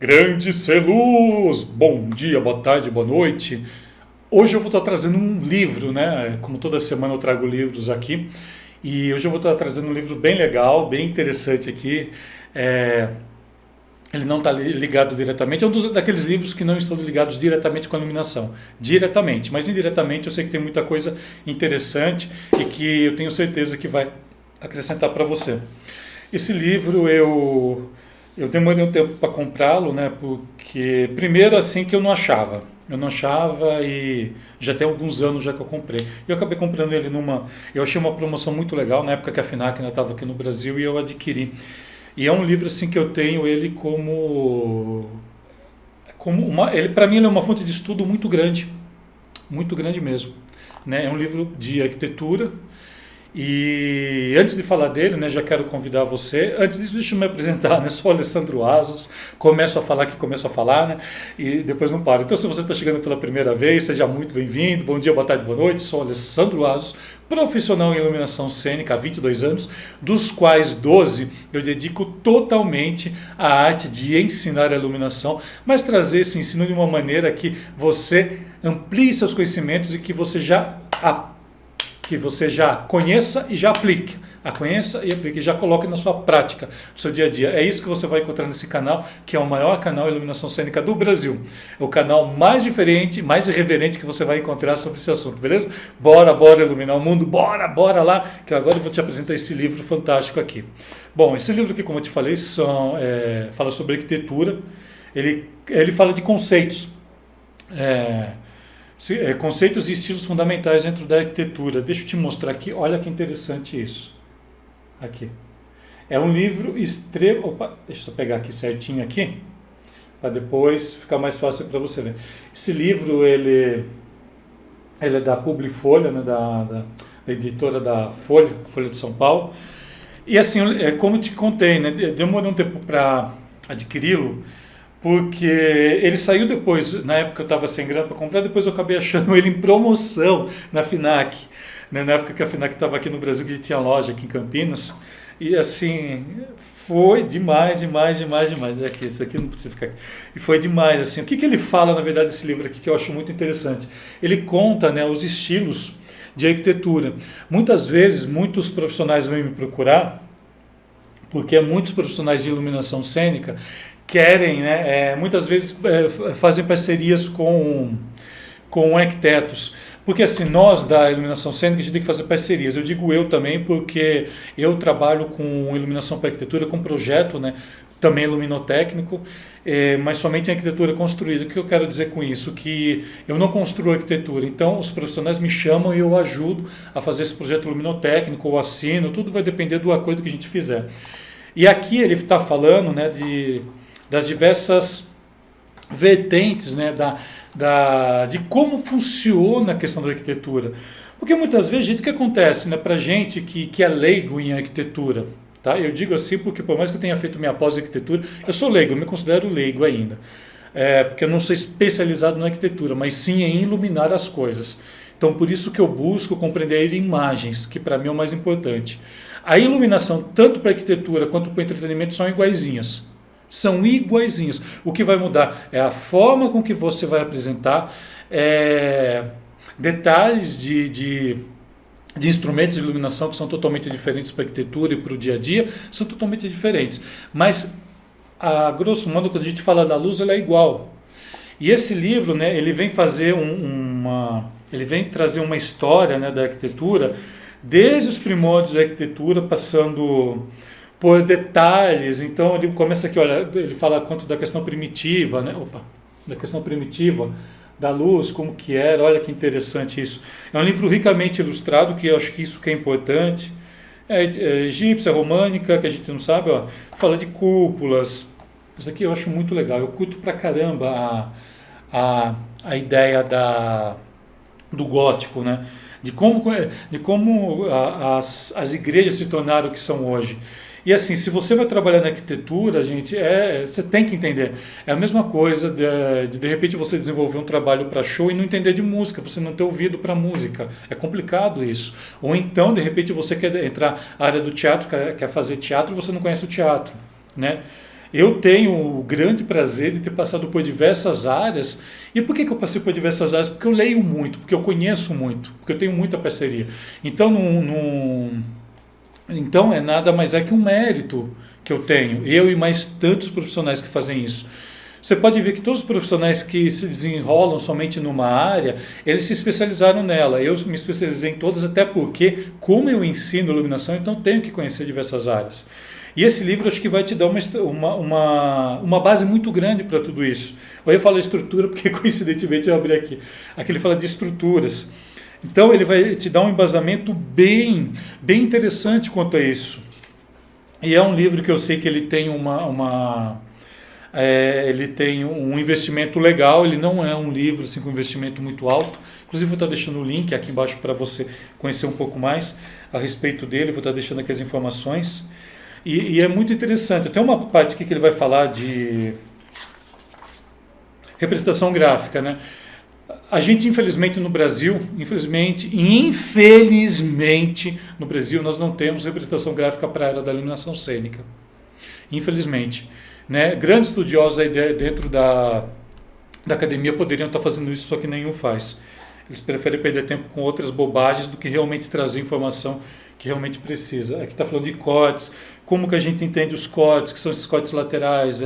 Grande Celuz! Bom dia, boa tarde, boa noite. Hoje eu vou estar trazendo um livro, né? Como toda semana eu trago livros aqui. E hoje eu vou estar trazendo um livro bem legal, bem interessante aqui. É, ele não está ligado diretamente, é daqueles livros que não estão ligados diretamente com a iluminação. Diretamente, mas indiretamente eu sei que tem muita coisa interessante e que eu tenho certeza que vai acrescentar para você. Esse livro eu demorei um tempo para comprá-lo, né? Porque primeiro assim que eu não achava e já tem alguns anos já que eu comprei. Eu acabei comprando ele eu achei uma promoção muito legal na época que a Fnac ainda estava aqui no Brasil e eu adquiri. E é um livro assim que eu tenho ele ele para mim ele é uma fonte de estudo muito grande mesmo, né? É um livro de arquitetura. E antes de falar dele, né, já quero convidar você. Antes disso, deixa eu me apresentar, né? Sou Alessandro Asos, começo a falar, né? E depois não paro. Então, se você está chegando pela primeira vez, seja muito bem-vindo. Bom dia, boa tarde, boa noite. Sou Alessandro Asos, profissional em iluminação cênica há 22 anos, dos quais 12 eu dedico totalmente à arte de ensinar a iluminação, mas trazer esse ensino de uma maneira que você amplie seus conhecimentos e que você já conheça e já aplique. Conheça e aplique, já coloque na sua prática, no seu dia a dia. É isso que você vai encontrar nesse canal, que é o maior canal de iluminação cênica do Brasil. É o canal mais diferente, mais irreverente que você vai encontrar sobre esse assunto, beleza? Bora iluminar o mundo, bora lá, que agora eu vou te apresentar esse livro fantástico aqui. Bom, esse livro aqui, como eu te falei, fala sobre arquitetura, ele fala de conceitos. Conceitos e estilos fundamentais dentro da arquitetura. Deixa eu te mostrar aqui, olha que interessante isso. Aqui. É um livro extremo. Opa, deixa eu pegar aqui certinho aqui, para depois ficar mais fácil para você ver. Esse livro, ele é da Publifolha, né, da editora da Folha de São Paulo. E assim, como eu te contei, né, demorou um tempo para adquiri-lo, porque ele saiu depois, na época eu estava sem grana para comprar, depois eu acabei achando ele em promoção na Fnac, né? Na época que a Fnac estava aqui no Brasil, que tinha loja aqui em Campinas, e assim, foi demais. Aqui, isso aqui não precisa ficar aqui. E foi demais, assim. O que ele fala, na verdade, desse livro aqui, que eu acho muito interessante? Ele conta, né, os estilos de arquitetura. Muitas vezes, muitos profissionais vêm me procurar, porque muitos profissionais de iluminação cênica querem, né, muitas vezes fazem parcerias com arquitetos. Porque assim, nós da iluminação cênica, a gente tem que fazer parcerias. Eu digo eu também porque eu trabalho com iluminação para arquitetura, com projeto, né, também luminotécnico, mas somente em arquitetura construída. O que eu quero dizer com isso? Que eu não construo arquitetura, então os profissionais me chamam e eu ajudo a fazer esse projeto luminotécnico, ou assino, tudo vai depender do acordo que a gente fizer. E aqui ele está falando, né, das diversas vertentes, né, de como funciona a questão da arquitetura. Porque muitas vezes, gente, o que acontece, né, para gente que é leigo em arquitetura, tá? Eu digo assim porque por mais que eu tenha feito minha pós em arquitetura, eu sou leigo, eu me considero leigo ainda. Porque eu não sou especializado na arquitetura, mas sim em iluminar as coisas. Então, por isso que eu busco compreender imagens, que para mim é o mais importante. A iluminação, tanto para a arquitetura quanto para o entretenimento, são iguaizinhas. São iguaizinhos. O que vai mudar é a forma com que você vai apresentar, detalhes de instrumentos de iluminação que são totalmente diferentes para a arquitetura e para o dia a dia, são totalmente diferentes. Mas, a grosso modo, quando a gente fala da luz, ela é igual. E esse livro, né, ele vem fazer ele vem trazer uma história, né, da arquitetura, desde os primórdios da arquitetura, passando por detalhes. Então ele começa aqui, olha, ele fala quanto da questão primitiva, né? Da questão primitiva da luz, como que era, olha que interessante isso. É um livro ricamente ilustrado, que eu acho que isso que é importante. Egípcia, românica, que a gente não sabe, ó, fala de cúpulas. Isso aqui eu acho muito legal, eu curto pra caramba a ideia do gótico, né? De como as igrejas se tornaram o que são hoje. E assim, se você vai trabalhar na arquitetura, gente, você tem que entender. É a mesma coisa de repente você desenvolver um trabalho para show e não entender de música, você não ter ouvido para música. É complicado isso. Ou então, de repente, você quer entrar na área do teatro, quer fazer teatro, você não conhece o teatro, né? Eu tenho o grande prazer de ter passado por diversas áreas. E por que eu passei por diversas áreas? Porque eu leio muito, porque eu conheço muito, porque eu tenho muita parceria. Então, então é nada mais é que um mérito que eu tenho, eu e mais tantos profissionais que fazem isso. Você pode ver que todos os profissionais que se desenrolam somente numa área, eles se especializaram nela. Eu me especializei em todas, até porque, como eu ensino iluminação, então tenho que conhecer diversas áreas. E esse livro acho que vai te dar uma base muito grande para tudo isso. Eu ia falar estrutura porque coincidentemente eu abri aqui. Aqui ele fala de estruturas. Então ele vai te dar um embasamento bem interessante quanto a isso. E é um livro que eu sei que ele tem ele tem um investimento legal, ele não é um livro assim, com investimento muito alto. Inclusive vou estar deixando o link aqui embaixo para você conhecer um pouco mais a respeito dele, vou estar deixando aqui as informações. E é muito interessante. Tem uma parte aqui que ele vai falar de representação gráfica, né? A gente, infelizmente, no Brasil, infelizmente no Brasil, nós não temos representação gráfica para a área da iluminação cênica. Infelizmente. Né? Grandes estudiosos aí dentro da academia poderiam estar fazendo isso, só que nenhum faz. Eles preferem perder tempo com outras bobagens do que realmente trazer informação que realmente precisa. Aqui está falando de cortes, como que a gente entende os cortes, que são esses cortes laterais,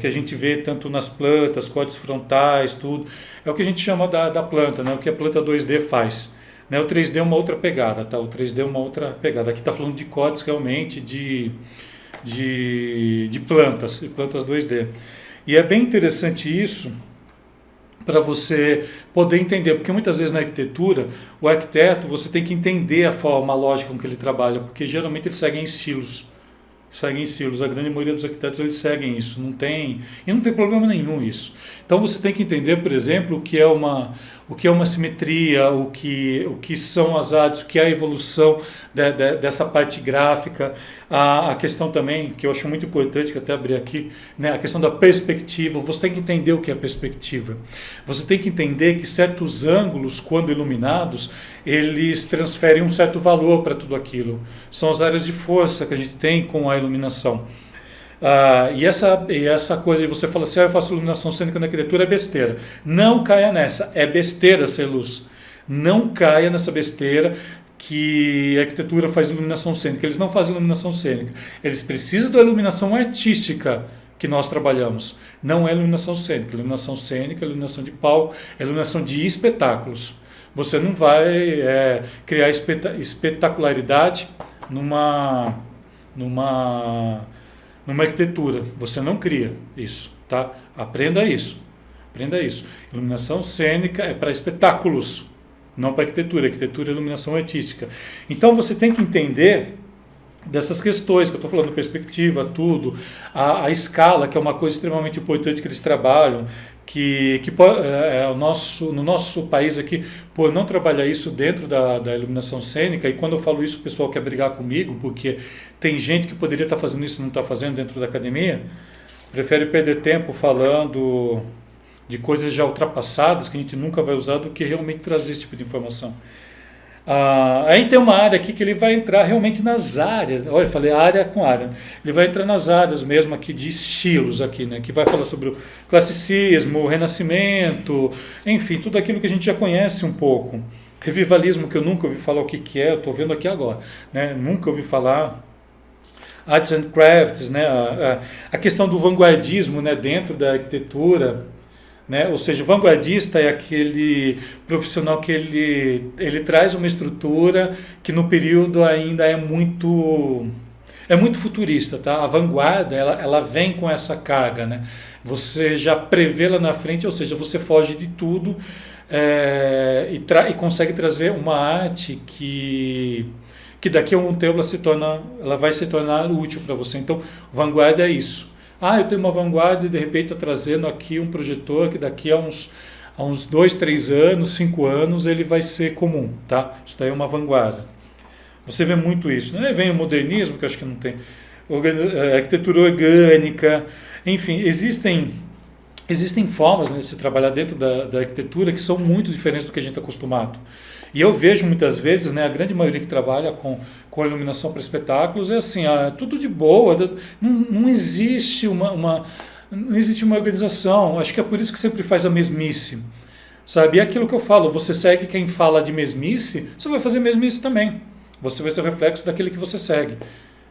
que a gente vê tanto nas plantas, cortes frontais, tudo. É o que a gente chama da planta, né? O que a planta 2D faz. Né? O 3D é uma outra pegada, tá? O 3D é uma outra pegada. Aqui está falando de cortes realmente de plantas 2D. E é bem interessante isso para você poder entender, porque muitas vezes na arquitetura, o arquiteto, você tem que entender a forma, a lógica com que ele trabalha, porque geralmente eles seguem estilos. A grande maioria dos arquitetos eles seguem isso, e não tem problema nenhum isso. Então você tem que entender, por exemplo, o que é uma simetria, o que são as artes, o que é a evolução dessa parte gráfica, a questão também, que eu acho muito importante, que eu até abri aqui, né, a questão da perspectiva. Você tem que entender o que é perspectiva. Você tem que entender que certos ângulos, quando iluminados, eles transferem um certo valor para tudo aquilo. São as áreas de força que a gente tem com a iluminação. E essa coisa de você falar assim, eu faço iluminação cênica na arquitetura, é besteira. Não caia nessa, é besteira ser luz. Não caia nessa besteira que a arquitetura faz iluminação cênica. Eles não fazem iluminação cênica. Eles precisam da iluminação artística que nós trabalhamos. Não é iluminação cênica. Iluminação cênica, iluminação de palco, é iluminação de espetáculos. Você não vai criar espetacularidade numa arquitetura. Você não cria isso, tá? Aprenda isso. Iluminação cênica é para espetáculos, não para arquitetura. Arquitetura é iluminação artística. Então você tem que entender dessas questões que eu estou falando, perspectiva, tudo, a escala, que é uma coisa extremamente importante que eles trabalham, no nosso país aqui, por não trabalhar isso dentro da iluminação cênica, e quando eu falo isso o pessoal quer brigar comigo, porque tem gente que poderia estar fazendo isso e não está fazendo dentro da academia, prefere perder tempo falando de coisas já ultrapassadas que a gente nunca vai usar do que realmente trazer esse tipo de informação. Aí tem uma área aqui que ele vai entrar realmente nas áreas. Olha, eu falei área com área. Ele vai entrar nas áreas mesmo aqui de estilos aqui, né? Que vai falar sobre o classicismo, o renascimento, enfim, tudo aquilo que a gente já conhece um pouco. Revivalismo, que eu nunca ouvi falar o que é, eu estou vendo aqui agora, né? Nunca ouvi falar. Arts and Crafts, né? A questão do vanguardismo, né? Dentro da arquitetura. Né? Ou seja, o vanguardista é aquele profissional que ele traz uma estrutura que no período ainda é muito futurista, tá? A vanguarda ela vem com essa carga, né? Você já prevê lá na frente, ou seja, você foge de tudo e consegue trazer uma arte que daqui a um tempo ela vai se tornar útil para você. Então, vanguarda é isso. Eu tenho uma vanguarda e de repente estou trazendo aqui um projetor que daqui a uns 2, 3 anos, 5 anos, ele vai ser comum, tá? Isso daí é uma vanguarda. Você vê muito isso, né? Vem o modernismo, que eu acho que não tem, arquitetura orgânica, enfim, existem existem formas, né, de se trabalhar dentro da arquitetura que são muito diferentes do que a gente está acostumado. E eu vejo muitas vezes, né, a grande maioria que trabalha com iluminação para espetáculos é assim, tudo de boa, não existe não existe uma organização. Acho que é por isso que sempre faz a mesmice. Sabe? E é aquilo que eu falo, você segue quem fala de mesmice, você vai fazer mesmice também. Você vai ser o reflexo daquele que você segue.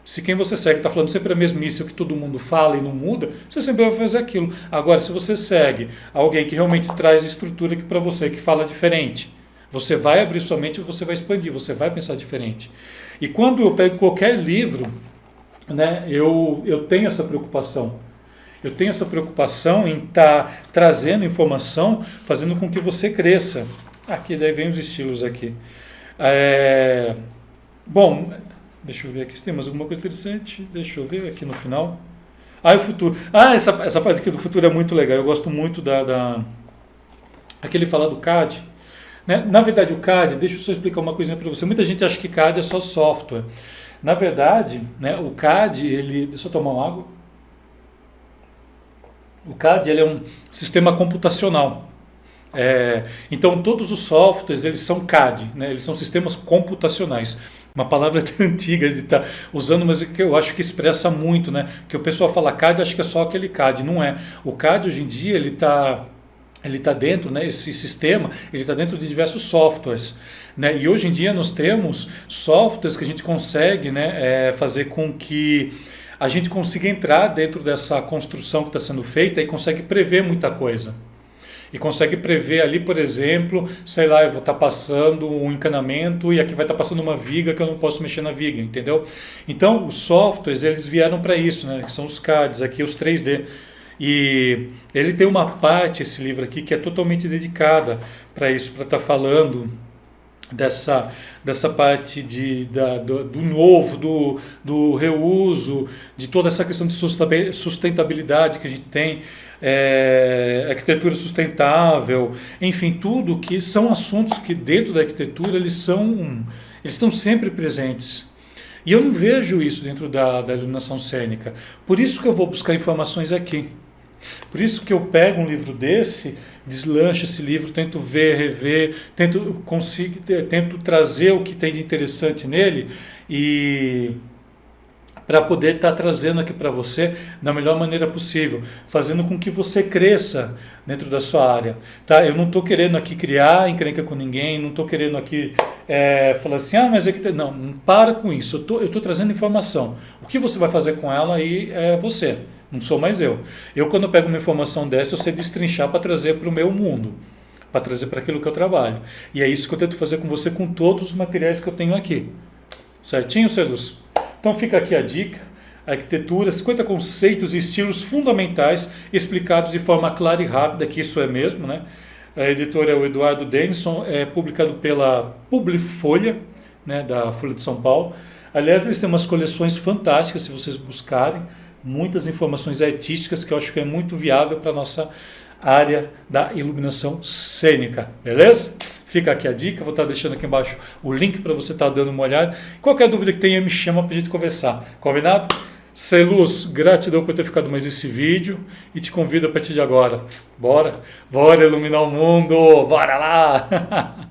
Se quem você segue está falando sempre a mesmice, o que todo mundo fala e não muda, você sempre vai fazer aquilo. Agora, se você segue alguém que realmente traz estrutura aqui para você, que fala diferente, você vai abrir sua mente e você vai expandir, você vai pensar diferente. E quando eu pego qualquer livro, né, eu tenho essa preocupação. Eu tenho essa preocupação em estar trazendo informação, fazendo com que você cresça. Aqui, daí vem os estilos aqui. É, bom, deixa eu ver aqui se tem mais alguma coisa interessante. Deixa eu ver aqui no final. O futuro. Essa parte aqui do futuro é muito legal. Eu gosto muito aquele falar do CAD. Né? Na verdade, o CAD, deixa eu só explicar uma coisinha para você. Muita gente acha que CAD é só software. Na verdade, né, o CAD, deixa eu tomar uma água. O CAD ele é um sistema computacional. Então, todos os softwares eles são CAD, né? Eles são sistemas computacionais. Uma palavra antiga de estar usando, mas que eu acho que expressa muito, né? Que o pessoal fala CAD, acho que é só aquele CAD, não é. O CAD hoje em dia ele tá dentro, né? Esse sistema ele está dentro de diversos softwares, né? E hoje em dia nós temos softwares que a gente consegue, né? Fazer com que a gente consiga entrar dentro dessa construção que está sendo feita e consegue prever muita coisa. E consegue prever ali, por exemplo, sei lá, eu vou estar passando um encanamento e aqui vai estar passando uma viga que eu não posso mexer na viga, entendeu? Então, os softwares, eles vieram para isso, né? Que são os CADs, aqui os 3D. E ele tem uma parte, esse livro aqui, que é totalmente dedicada para isso, para estar falando dessa parte do novo, do reuso, de toda essa questão de sustentabilidade que a gente tem, arquitetura sustentável, enfim, tudo que são assuntos que dentro da arquitetura eles estão sempre presentes. E eu não vejo isso dentro da iluminação cênica. Por isso que eu vou buscar informações aqui. Por isso que eu pego um livro desse, deslancho esse livro, tento ver, rever, tento trazer o que tem de interessante nele e para poder estar trazendo aqui para você da melhor maneira possível, fazendo com que você cresça dentro da sua área. Tá? Eu não estou querendo aqui criar encrenca com ninguém, não estou querendo aqui falar assim, mas é que... Não para com isso, eu estou trazendo informação. O que você vai fazer com ela aí é você. Não sou mais eu. Quando eu pego uma informação dessa, eu sei destrinchar para trazer para o meu mundo, para trazer para aquilo que eu trabalho. E é isso que eu tento fazer com você, com todos os materiais que eu tenho aqui. Certinho, Celus? Então fica aqui a dica. Arquitetura, 50 conceitos e estilos fundamentais explicados de forma clara e rápida, que isso é mesmo, né? A editora é o Eduardo Denison, é publicado pela Publifolha, né, da Folha de São Paulo. Aliás, eles têm umas coleções fantásticas, se vocês buscarem. Muitas informações artísticas que eu acho que é muito viável para a nossa área da iluminação cênica, beleza? Fica aqui a dica, vou estar deixando aqui embaixo o link para você estar dando uma olhada. Qualquer dúvida que tenha, me chama para a gente conversar, combinado? Celus, gratidão por ter ficado mais esse vídeo e te convido a partir de agora. Bora iluminar o mundo, bora lá!